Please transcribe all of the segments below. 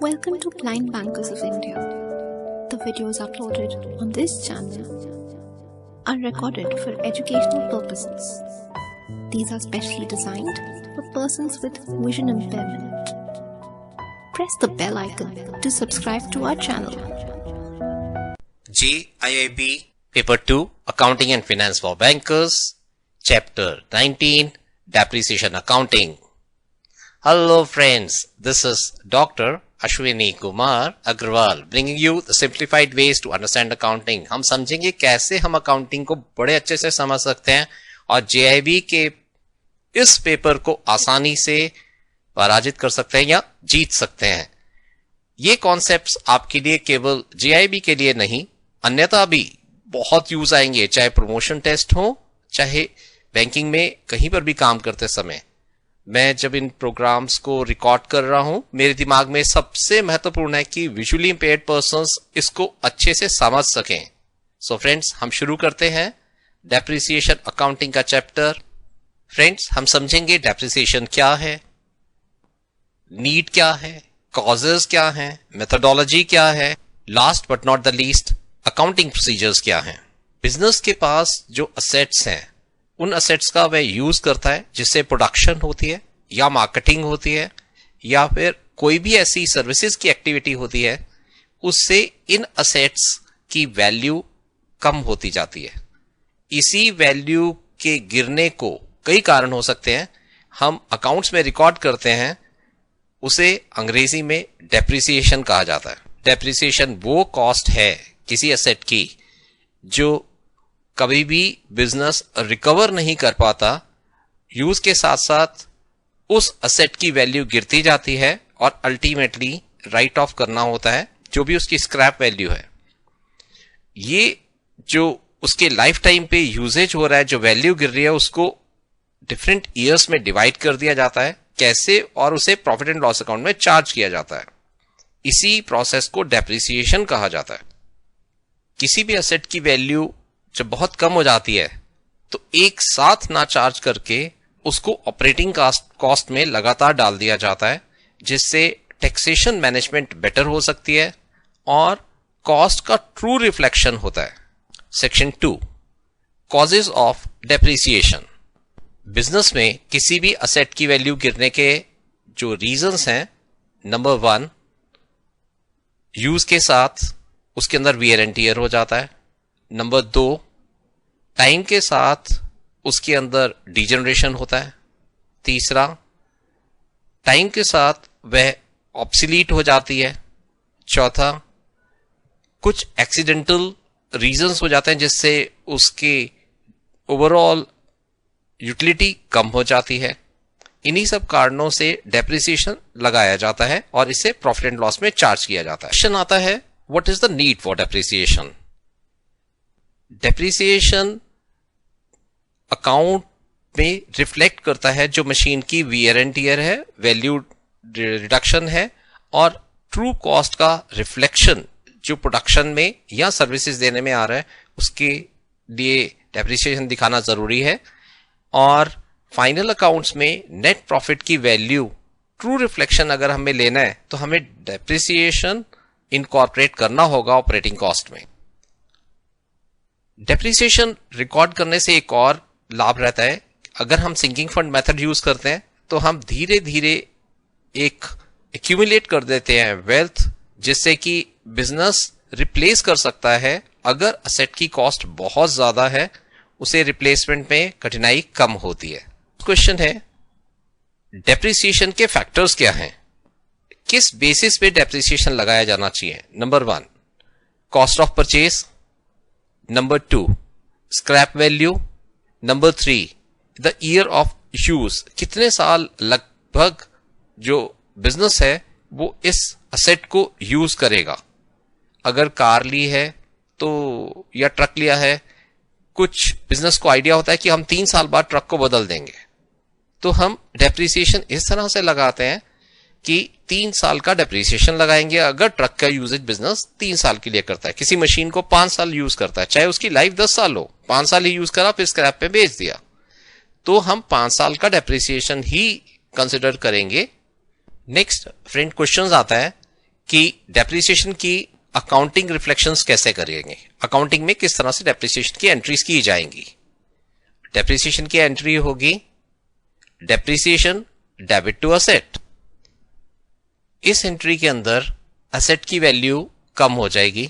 Welcome to Blind Bankers of India. The videos uploaded on this channel are recorded for educational purposes. These are specially designed for persons with vision impairment. Press the bell icon to subscribe to our channel. JIIB Paper 2 Accounting and Finance for Bankers, Chapter 19 Depreciation Accounting. Hello friends, this is Dr. Ashwini Kumar Agrawal bringing you the simplified ways to understand accounting. हम समझेंगे कैसे हम accounting को बड़े अच्छे से समझ सकते हैं और JIIB के इस पेपर को आसानी से पराजित कर सकते हैं या जीत सकते हैं. ये कॉन्सेप्ट्स आपके लिए केवल JIIB के लिए नहीं, अन्यथा भी बहुत यूज आएंगे, चाहे प्रमोशन टेस्ट हो, चाहे बैंकिंग में कहीं पर भी काम करते समय. मैं जब इन प्रोग्राम्स को रिकॉर्ड कर रहा हूं, मेरे दिमाग में सबसे महत्वपूर्ण है कि विजुअली इंपेयर्ड पर्संस इसको अच्छे से समझ सकें. सो फ्रेंड्स, हम शुरू करते हैं डेप्रिसिएशन अकाउंटिंग का चैप्टर. फ्रेंड्स, हम समझेंगे डेप्रिसिएशन क्या है, नीड क्या है, कॉजेस क्या है, मेथोडोलॉजी क्या है, last but not the least accounting procedures क्या हैं. बिजनेस के पास जो असेट्स हैं, उन असेट्स का वह यूज करता है जिससे प्रोडक्शन होती है या मार्केटिंग होती है या फिर कोई भी ऐसी सर्विसेज की एक्टिविटी होती है, उससे इन असेट्स की वैल्यू कम होती जाती है. इसी वैल्यू के गिरने को कई कारण हो सकते हैं, हम अकाउंट्स में रिकॉर्ड करते हैं, उसे अंग्रेजी में डेप्रिसिएशन कहा जाता है. डेप्रिसिएशन वो कॉस्ट है किसी असेट की जो कभी भी बिजनेस रिकवर नहीं कर पाता. यूज के साथ साथ उस असेट की वैल्यू गिरती जाती है और अल्टीमेटली राइट ऑफ करना होता है जो भी उसकी स्क्रैप वैल्यू है. ये जो उसके लाइफ टाइम पे यूजेज हो रहा है, जो वैल्यू गिर रही है, उसको डिफरेंट ईयर्स में डिवाइड कर दिया जाता है कैसे, और उसे प्रॉफिट एंड लॉस अकाउंट में चार्ज किया जाता है. इसी प्रोसेस को डेप्रिसिएशन कहा जाता है. किसी भी असेट की वैल्यू जब बहुत कम हो जाती है तो एक साथ ना चार्ज करके उसको ऑपरेटिंग कॉस्ट में लगातार डाल दिया जाता है, जिससे टैक्सेशन मैनेजमेंट बेटर हो सकती है और कॉस्ट का ट्रू रिफ्लेक्शन होता है. Section 2, causes of depreciation. Business में किसी भी असेट की वैल्यू गिरने के जो रीजंस हैं, नंबर 1, यूज के साथ उसके अंदर वियर एंड टियर हो जाता है. नंबर 2, टाइम के साथ उसके अंदर डिजेनरेशन होता है. तीसरा, टाइम के साथ वह ऑब्सोलीट हो जाती है. चौथा, कुछ एक्सीडेंटल रीजंस हो जाते हैं जिससे उसके ओवरऑल यूटिलिटी कम हो जाती है. इन्हीं सब कारणों से डेप्रिसिएशन लगाया जाता है और इसे प्रॉफिट एंड लॉस में चार्ज किया जाता है. क्वेश्चन आता है, what is the need for depreciation. Depreciation account में रिफ्लेक्ट करता है जो मशीन की वियर एंड टियर है, वैल्यू रिडक्शन है, और ट्रू कॉस्ट का रिफ्लेक्शन जो प्रोडक्शन में या सर्विसेज देने में आ रहा है, उसके लिए डेप्रिसिएशन दिखाना जरूरी है. और फाइनल अकाउंट्स में नेट प्रॉफिट की वैल्यू ट्रू रिफ्लेक्शन अगर हमें लेना है तो हमें डेप्रिसिएशन इनकॉर्पोरेट करना होगा ऑपरेटिंग कॉस्ट में. डेप्रिसिएशन रिकॉर्ड करने से एक और लाभ रहता है, अगर हम सिंकिंग फंड मेथड यूज करते हैं तो हम धीरे धीरे एक एक्यूमुलेट कर देते हैं वेल्थ, जिससे कि बिजनेस रिप्लेस कर सकता है. अगर असेट की कॉस्ट बहुत ज्यादा है, उसे रिप्लेसमेंट में कठिनाई कम होती है. क्वेश्चन है, डेप्रिसिएशन के फैक्टर्स क्या हैं, किस बेसिस पे डेप्रिसिएशन लगाया जाना चाहिए. Number 1, cost of purchase. Number 2, scrap value. Number 3, the year of use, कितने साल लगभग जो बिजनेस है वो इस असेट को यूज करेगा. अगर कार ली है तो, या ट्रक लिया है, कुछ बिजनेस को आइडिया होता है कि हम 3 साल बाद ट्रक को बदल देंगे, तो हम डेप्रिसिएशन इस तरह से लगाते हैं कि 3 साल का डेप्रिसिएशन लगाएंगे. अगर ट्रक का यूजेज बिजनेस 3 साल के लिए करता है, किसी मशीन को 5 साल यूज करता है, चाहे उसकी लाइफ 10 साल हो, 5 साल ही यूज करा फिर स्क्रैप पे बेच दिया, तो हम 5 साल का डेप्रिसिएशन ही कंसिडर करेंगे. नेक्स्ट फ्रेंड क्वेश्चन आता है कि डेप्रिसिएशन की अकाउंटिंग रिफ्लेक्शंस कैसे करेंगे, अकाउंटिंग में किस तरह से डेप्रिसिएशन की एंट्रीज की जाएंगी। डेप्रिसिएशन की एंट्री होगी डेप्रिसिएशन डेबिट टू असेट। इस एंट्री के अंदर असेट की वैल्यू कम हो जाएगी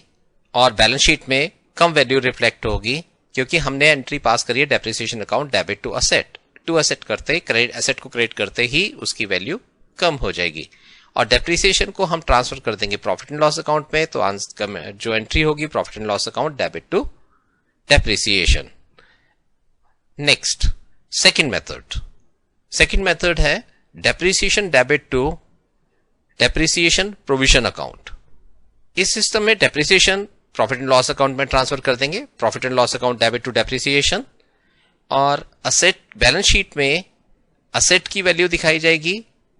और बैलेंस शीट में कम वैल्यू रिफ्लेक्ट होगी, क्योंकि हमने एंट्री पास करी है depreciation account debit to asset. To asset करते क्रेडिट, एसेट को क्रेडिट करते ही उसकी वैल्यू कम हो जाएगी और डेप्रिसिएशन को हम ट्रांसफर कर देंगे प्रॉफिट एंड लॉस अकाउंट में। तो जो एंट्री होगी profit and loss account debit to depreciation. Next second method है depreciation debit to depreciation provision account. इस सिस्टम में depreciation profit and loss account में ट्रांसफर कर देंगे, profit and loss account debit to depreciation, और asset balance sheet में asset की value दिखाई जाएगी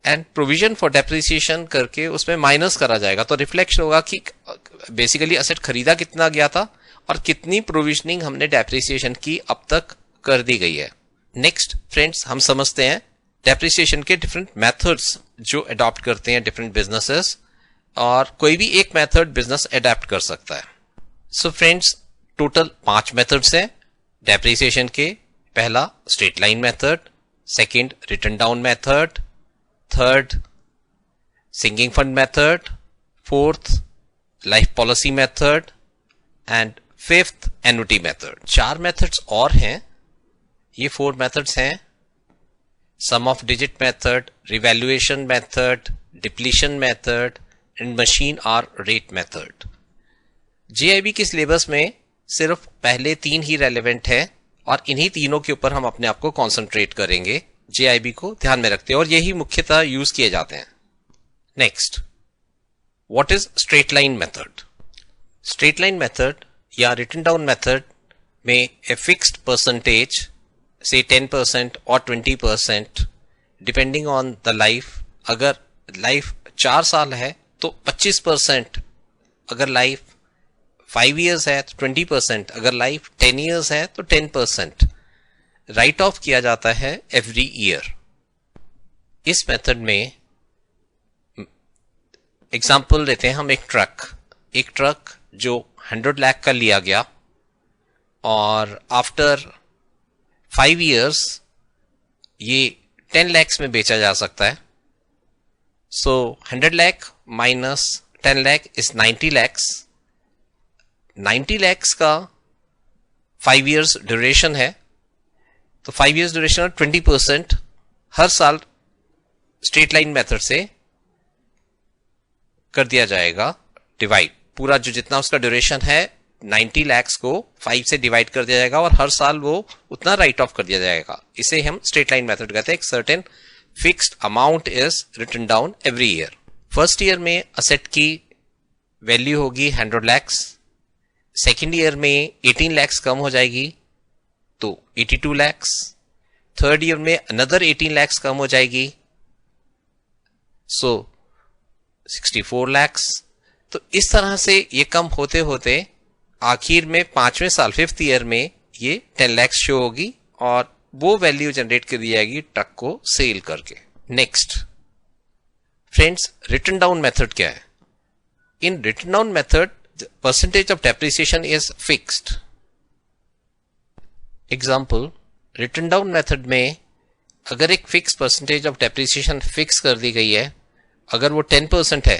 एंड प्रोविजन फॉर डेप्रिसिएशन करके उसमें माइनस करा जाएगा। तो रिफ्लेक्शन होगा कि बेसिकली असेट खरीदा कितना गया था और कितनी प्रोविजनिंग हमने डेप्रिसिएशन की अब तक कर दी गई है। नेक्स्ट फ्रेंड्स, हम समझते हैं डेप्रिसिएशन के डिफरेंट मेथड्स जो अडॉप्ट करते हैं डिफरेंट बिजनेसेस, और कोई भी एक मेथड बिजनेस अडॉप्ट कर सकता है। सो फ्रेंड्स, टोटल 5 मेथड्स हैं डेप्रिसिएशन के। पहला straight line method, second written down method, third sinking fund method, fourth life policy method and fifth annuity method. 4 methods और हैं। ये 4 मेथड्स हैं sum of digit method, revaluation method, depletion method and machine hour rate method. JIB के syllabus में सिर्फ पहले 3 ही relevant है और इन्हीं तीनों के ऊपर हम अपने आप को कॉन्सेंट्रेट करेंगे, जेआईबी को ध्यान में रखते हैं, और यही मुख्यतः यूज किए जाते हैं। Next, what is straight line method? Straight line method या रिटन डाउन मेथड में ए फिक्स्ड परसेंटेज से 10% और 20% डिपेंडिंग ऑन द लाइफ। अगर लाइफ 4 साल है तो 25%, अगर लाइफ 5 years है तो 20%, अगर लाइफ 10 years है तो 10% राइट ऑफ किया जाता है एवरी ईयर। इस मेथड में एग्जाम्पल लेते हैं हम, एक ट्रक जो 100 लाख का लिया गया और आफ्टर 5 years ये 10 lakhs में बेचा जा सकता है। सो 100 lakh minus 10 lakh is 90 lakhs। 90 lakhs का 5 years ड्यूरेशन है, तो 5 years ड्यूरेशन और 20% हर साल स्ट्रेट लाइन मेथड से कर दिया जाएगा डिवाइड। पूरा जो जितना उसका ड्यूरेशन है 90 lakhs को 5 से डिवाइड कर दिया जाएगा और हर साल वो उतना राइट ऑफ कर दिया जाएगा। इसे हम स्ट्रेट लाइन मेथड कहते हैं। एक certain fixed amount is written down every year. First year में असेट की वैल्यू होगी 100 lakhs, सेकेंड ईयर में 18 lakhs कम हो जाएगी तो 82 lakhs, थर्ड ईयर में अनदर 18 lakhs कम हो जाएगी सो 64 lakhs। तो इस तरह से ये कम होते होते आखिर में 5वें साल 5th ईयर में ये 10 lakhs शो होगी और वो वैल्यू जनरेट कर दी जाएगी ट्रक को सेल करके। Next friends, written down method क्या है? In written down method percentage of depreciation is fixed. Example, written down method में अगर एक fixed percentage of depreciation fix कर दी गई है, अगर वो 10% है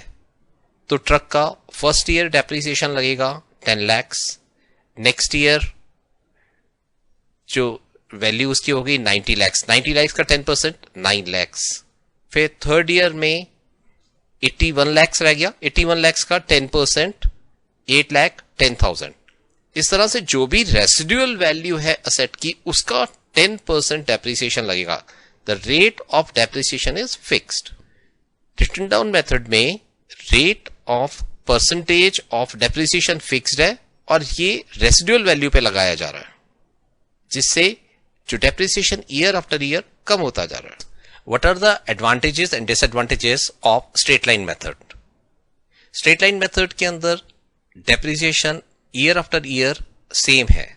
तो ट्रक का फर्स्ट ईयर डेप्रिसिएशन लगेगा 10 lakhs, नेक्स्ट ईयर जो वैल्यू उसकी होगी 90 lakhs, 90 lakhs का 10% 9 lakhs, फिर थर्ड ईयर में 81 lakhs रह गया, 81 lakhs का 10% 8,10,000। इस तरह से जो भी रेसिडुअल वैल्यू है असेट की उसका 10% डेप्रिसिएशन लगेगा। The rate of depreciation is fixed. Written down method में rate of percentage of depreciation fixed है और ये रेसिडुअल वैल्यू पे लगाया जा रहा है, जिससे जो डेप्रिसिएशन ईयर आफ्टर ईयर कम होता जा रहा है। What are the advantages and disadvantages of straight line method? Straight line method के अंदर depreciation year after year same है,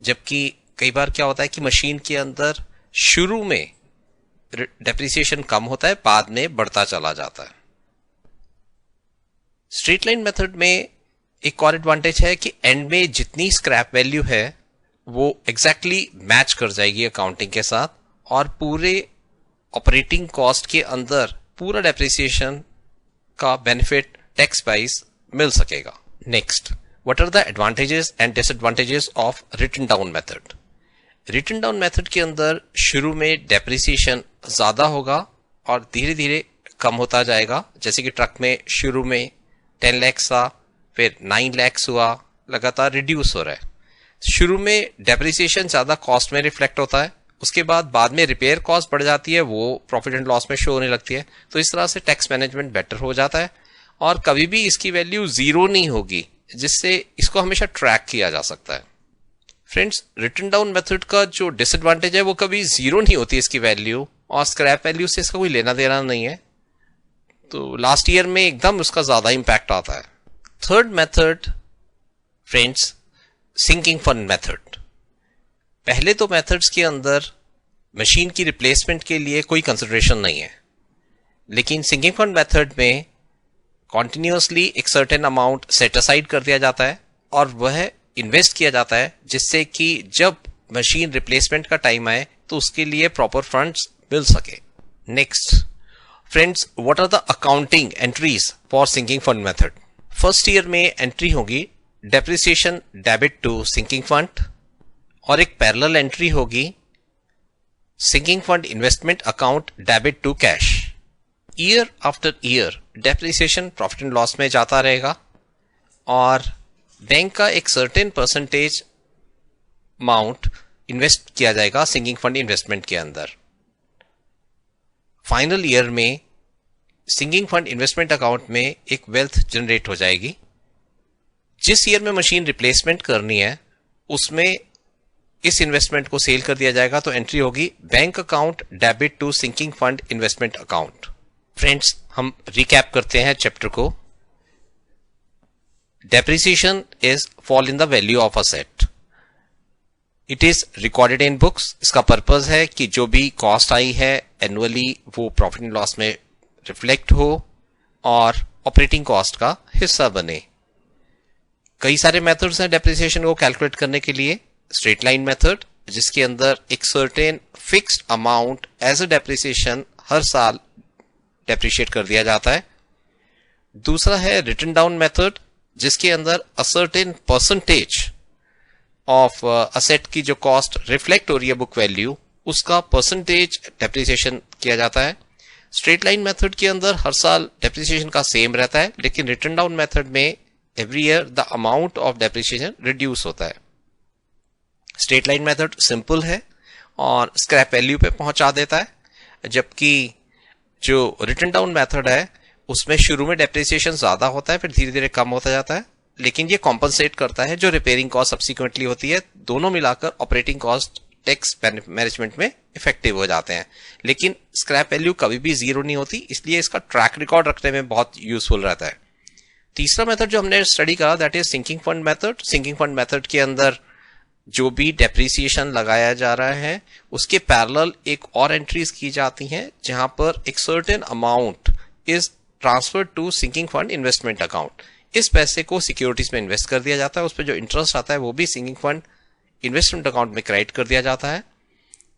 जबकि कई बार क्या होता है कि मशीन के अंदर शुरू में डेप्रिसिएशन कम होता है, बाद में बढ़ता चला जाता है। स्ट्रेट लाइन मेथड में एक और एडवांटेज है कि एंड में जितनी स्क्रैप वैल्यू है वो एग्जैक्टली मैच कर जाएगी अकाउंटिंग के साथ और पूरे ऑपरेटिंग कॉस्ट के अंदर पूरा डेप्रिसिएशन का बेनिफिट टैक्स वाइज मिल सकेगा। Next, what are the advantages and disadvantages of written down method. Written down method के अंदर शुरू में डेप्रिसिएशन ज्यादा होगा और धीरे धीरे कम होता जाएगा। जैसे कि ट्रक में शुरू में 10 लाख था, फिर 9 लाख हुआ, लगातार रिड्यूस हो रहा है। शुरू में डेप्रिसिएशन ज्यादा कॉस्ट में रिफ्लेक्ट होता है, उसके बाद में रिपेयर कॉस्ट बढ़ जाती है, वो प्रॉफिट एंड लॉस में शो होने लगती है। तो इस तरह से टैक्स मैनेजमेंट बेटर हो जाता है और कभी भी इसकी वैल्यू जीरो नहीं होगी, जिससे इसको हमेशा ट्रैक किया जा सकता है। फ्रेंड्स, रिटन डाउन मेथड का जो डिसएडवांटेज है वो कभी जीरो नहीं होती इसकी वैल्यू, और स्क्रैप वैल्यू से इसका कोई लेना देना नहीं है। तो लास्ट ईयर में एकदम उसका ज्यादा इंपैक्ट आता है। Third method friends, sinking fund method. पहले तो मेथड्स के अंदर मशीन की रिप्लेसमेंट के लिए कोई कंसिडरेशन नहीं है, लेकिन सिंकिंग फंड मेथड में कॉन्टिन्यूसली एक सर्टेन अमाउंट सेट असाइड कर दिया जाता है और वह इन्वेस्ट किया जाता है, जिससे कि जब मशीन रिप्लेसमेंट का टाइम आए तो उसके लिए प्रॉपर फंड्स मिल सके। Next friends, what are the accounting entries for sinking fund method. First year में एंट्री होगी depreciation debit to sinking fund और एक पैरेलल एंट्री होगी sinking fund investment account debit to cash. Year after year depreciation profit and loss में जाता रहेगा और bank का एक सर्टेन परसेंटेज अमाउंट इन्वेस्ट किया जाएगा सिंकिंग फंड इन्वेस्टमेंट के अंदर। फाइनल ईयर में सिंकिंग फंड इन्वेस्टमेंट अकाउंट में एक वेल्थ जनरेट हो जाएगी। जिस ईयर में मशीन रिप्लेसमेंट करनी है उसमें इस इन्वेस्टमेंट को सेल कर दिया जाएगा, तो एंट्री होगी bank account debit to sinking fund investment account. Friends, हम रिकैप करते हैं चैप्टर को। Depreciation is fall in the value of asset. It is recorded in books. इसका पर्पज है कि जो भी कॉस्ट आई है एनुअली वो प्रॉफिट एंड लॉस में रिफ्लेक्ट हो और ऑपरेटिंग कॉस्ट का हिस्सा बने। कई सारे मेथड्स हैं डेप्रिसिएशन को कैलकुलेट करने के लिए। स्ट्रेट लाइन मेथड, जिसके अंदर एक certain fixed amount as a depreciation हर साल डेप्रिशिएट कर दिया जाता है। दूसरा है रिटन डाउन मेथड, जिसके अंदर a certain percentage of asset की जो कॉस्ट रिफ्लेक्ट हो रही है बुक वैल्यू, उसका परसेंटेज डेप्रिसिएशन किया जाता है। स्ट्रेट लाइन मेथड के अंदर हर साल डेप्रिसिएशन का सेम रहता है, लेकिन रिटन डाउन मेथड में every year the amount of depreciation reduce होता है। स्ट्रेट लाइन मेथड सिंपल है और स्क्रैप वैल्यू पे पहुंचा देता है, जबकि जो रिटन डाउन मेथड है उसमें शुरू में डेप्रिसिएशन ज्यादा होता है, फिर धीरे धीरे कम होता जाता है, लेकिन ये कॉम्पनसेट करता है जो रिपेयरिंग कॉस्ट सब्सिक्वेंटली होती है। दोनों मिलाकर ऑपरेटिंग कॉस्ट टैक्स मैनेजमेंट में इफेक्टिव हो जाते हैं, लेकिन स्क्रैप वैल्यू कभी भी जीरो नहीं होती, इसलिए इसका ट्रैक रिकॉर्ड रखने में बहुत यूजफुल रहता है। तीसरा मेथड जो हमने स्टडी करा that is sinking fund method. Sinking fund method के अंदर जो भी डेप्रिसिएशन लगाया जा रहा है उसके पैरेलल एक और एंट्रीज की जाती हैं, जहां पर एक certain amount is transfer to sinking fund investment account. इस पैसे को सिक्योरिटीज में इन्वेस्ट कर दिया जाता है, उस पर जो इंटरेस्ट आता है वो भी सिंकिंग फंड इन्वेस्टमेंट अकाउंट में क्रेडिट कर दिया जाता है।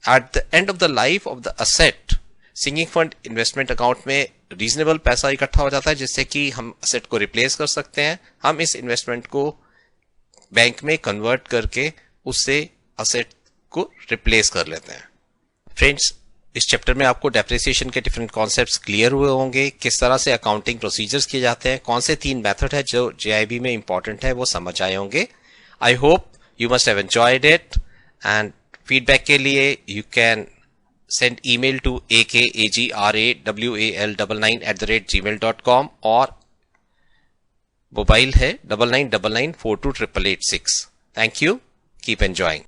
At the end of the life of the asset sinking fund investment account में रीजनेबल पैसा इकट्ठा हो जाता है, जिससे कि हम असेट को रिप्लेस कर सकते हैं। हम इस इन्वेस्टमेंट को बैंक में कन्वर्ट करके उससे असेट को रिप्लेस कर लेते हैं। फ्रेंड्स, इस चैप्टर में आपको डेप्रिसिएशन के डिफरेंट कॉन्सेप्ट्स क्लियर हुए होंगे, किस तरह से अकाउंटिंग प्रोसीजर्स किए जाते हैं, कौन से 3 मेथड है जो जेआईबी में इंपॉर्टेंट है वो समझ आए होंगे। I hope you must have enjoyed it, and feedback के लिए you can send email to akagrawal99@gmail.com और मोबाइल है 9999428886। Thank you. Keep enjoying.